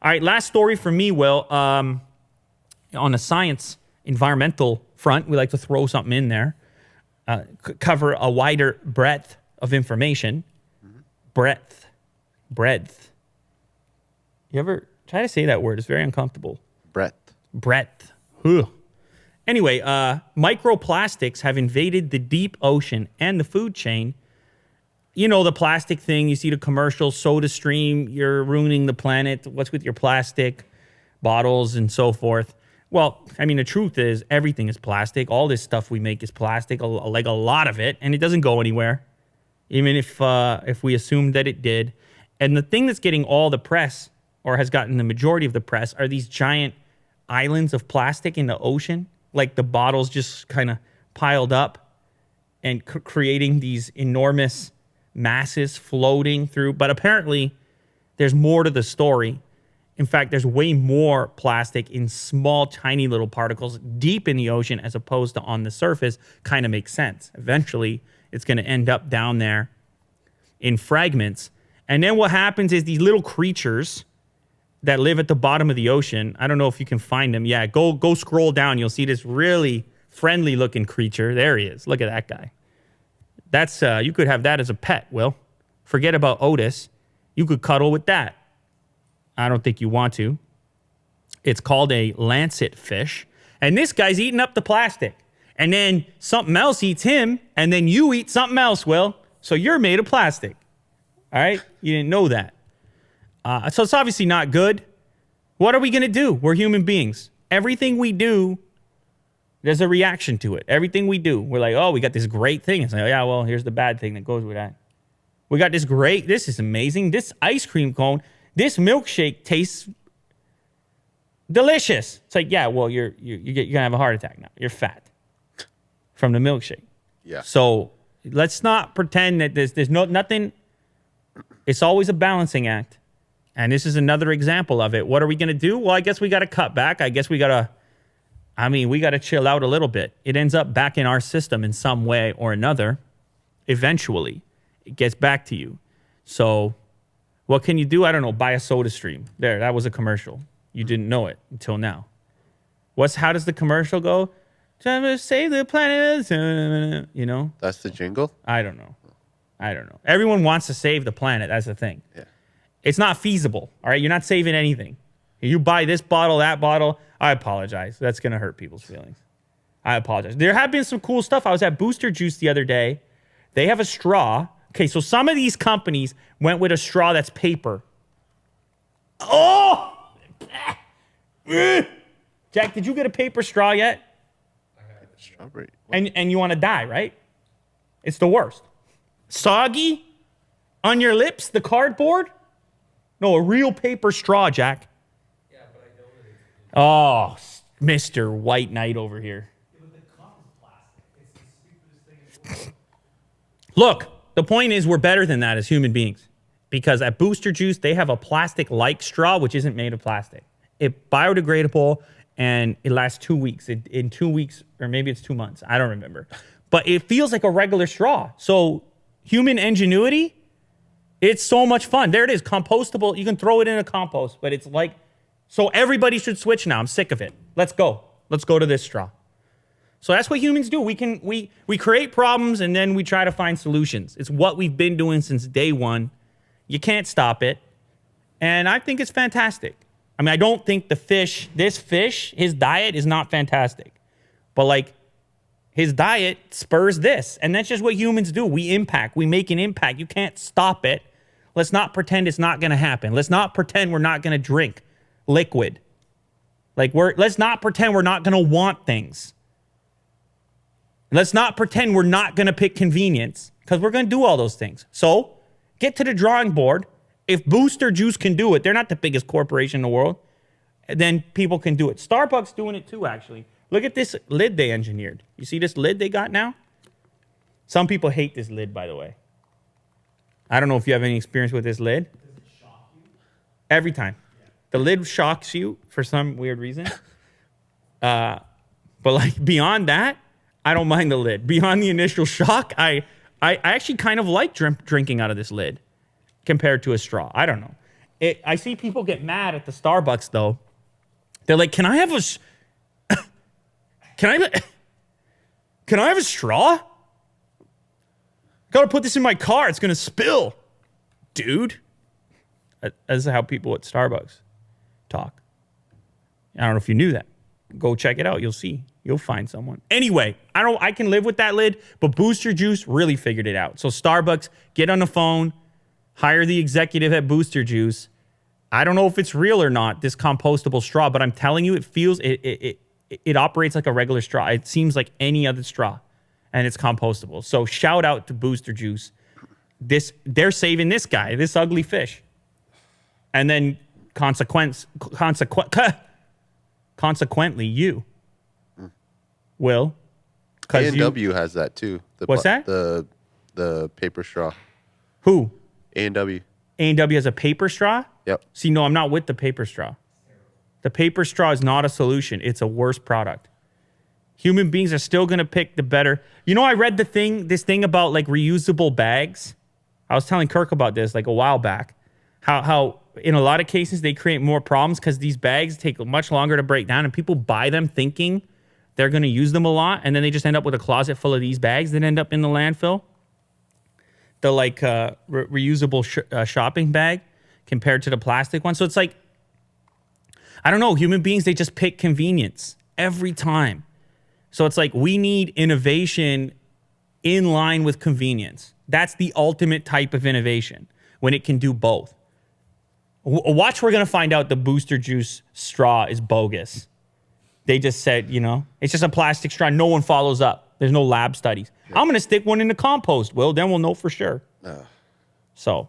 All right, last story for me, Will. On the science, environmental front, we like to throw something in there. Cover a wider breadth of information. Breadth. You ever try to say that word? It's very uncomfortable. Breadth. Ugh. Anyway, microplastics have invaded the deep ocean and the food chain. You know, the plastic thing. You see the commercial, SodaStream, you're ruining the planet. What's with your plastic bottles and so forth? Well, I mean, the truth is everything is plastic. All this stuff we make is plastic, like a lot of it, and it doesn't go anywhere, even if we assume that it did. And the thing that's getting all the press, or has gotten the majority of the press, are these giant islands of plastic in the ocean, like the bottles just kind of piled up and creating these enormous masses floating through. But apparently, there's more to the story. In fact, there's way more plastic in small, tiny little particles deep in the ocean as opposed to on the surface. Kind of makes sense. Eventually, it's going to end up down there in fragments. And then what happens is these little creatures that live at the bottom of the ocean, I don't know if you can find them. Yeah, go scroll down. You'll see this really friendly-looking creature. There he is. Look at that guy. That's you could have that as a pet, Will. Forget about Otis. You could cuddle with that. I don't think you want to. It's called a lancet fish. And this guy's eating up the plastic. And then something else eats him, and then you eat something else, Will. So you're made of plastic. All right? You didn't know that. So it's obviously not good. What are we going to do? We're human beings. Everything we do, there's a reaction to it. Everything we do, we're like, oh, we got this great thing. It's like, oh, yeah, well, here's the bad thing that goes with that. We got this great, this is amazing. This ice cream cone, this milkshake tastes delicious. It's like, yeah, well, you're going to have a heart attack now. You're fat from the milkshake. Yeah. So let's not pretend that there's nothing. It's always a balancing act. And this is another example of it. What are we going to do? Well, I guess we got to cut back. I guess we got to chill out a little bit. It ends up back in our system in some way or another. Eventually, it gets back to you. So what can you do? I don't know. Buy a SodaStream. There, that was a commercial. You didn't know it until now. How does the commercial go? Save the planet. You know? That's the jingle? I don't know. Everyone wants to save the planet. That's the thing. Yeah. It's not feasible, all right? You're not saving anything. You buy this bottle, that bottle. I apologize. That's going to hurt people's feelings. I apologize. There have been some cool stuff. I was at Booster Juice the other day. They have a straw. Okay, so some of these companies went with a straw that's paper. Oh! Jack, did you get a paper straw yet? I had a strawberry. And you want to die, right? It's the worst. Soggy on your lips, the cardboard? No, a real paper straw, Jack. Yeah, but I know that it's... Oh, Mr. White Knight over here. Yeah, but the cup is plastic. It's the stupidest thing in the world. Look, the point is we're better than that as human beings. Because at Booster Juice, they have a plastic-like straw, which isn't made of plastic. It's biodegradable, and it lasts 2 weeks. In 2 weeks, or maybe it's 2 months. I don't remember. But it feels like a regular straw. So human ingenuity, it's so much fun. There it is, compostable. You can throw it in a compost, but it's like, so everybody should switch now. I'm sick of it. Let's go. Let's go to this straw. So that's what humans do. We create problems and then we try to find solutions. It's what we've been doing since day one. You can't stop it. And I think it's fantastic. I mean, I don't think this fish, his diet is not fantastic. But like, his diet spurs this. And that's just what humans do. We make an impact. You can't stop it. Let's not pretend it's not going to happen. Let's not pretend we're not going to drink liquid. Let's not pretend we're not going to want things. Let's not pretend we're not going to pick convenience, because we're going to do all those things. So get to the drawing board. If Booster Juice can do it, they're not the biggest corporation in the world, then people can do it. Starbucks doing it too, actually. Look at this lid they engineered. You see this lid they got now? Some people hate this lid, by the way. I don't know if you have any experience with this lid. Does it shock you? Every time. Yeah. The lid shocks you for some weird reason. But like beyond that, I don't mind the lid. Beyond the initial shock, I actually kind of like drinking out of this lid compared to a straw. I don't know. I see people get mad at the Starbucks though. They're like, "Can I have a can I have a straw? Gotta put this in my car. It's gonna spill, dude." That's how people at Starbucks talk. I don't know if you knew that. Go check it out. You'll see. You'll find someone. Anyway, I can live with that lid, but Booster Juice really figured it out. So Starbucks, get on the phone, hire the executive at Booster Juice. I don't know if it's real or not, this compostable straw, but I'm telling you, it feels it operates like a regular straw. It seems like any other straw, and it's compostable. So shout out to Booster Juice. They're saving this guy, this ugly fish. And then consequently, you will. A&W has that too. What's that? The paper straw. Who? A&W. A&W has a paper straw? Yep. See, no, I'm not with the paper straw. The paper straw is not a solution. It's a worse product. Human beings are still going to pick the better. You know, I read this thing about like reusable bags. I was telling Kirk about this like a while back. How in a lot of cases they create more problems because these bags take much longer to break down and people buy them thinking they're going to use them a lot. And then they just end up with a closet full of these bags that end up in the landfill. The like reusable shopping bag compared to the plastic one. So it's like, I don't know, human beings, they just pick convenience every time. So it's like we need innovation in line with convenience. That's the ultimate type of innovation when it can do both. Watch, we're going to find out the Booster Juice straw is bogus. They just said, you know, it's just a plastic straw. No one follows up. There's no lab studies. Yeah. I'm going to stick one in the compost, Will. Then we'll know for sure. So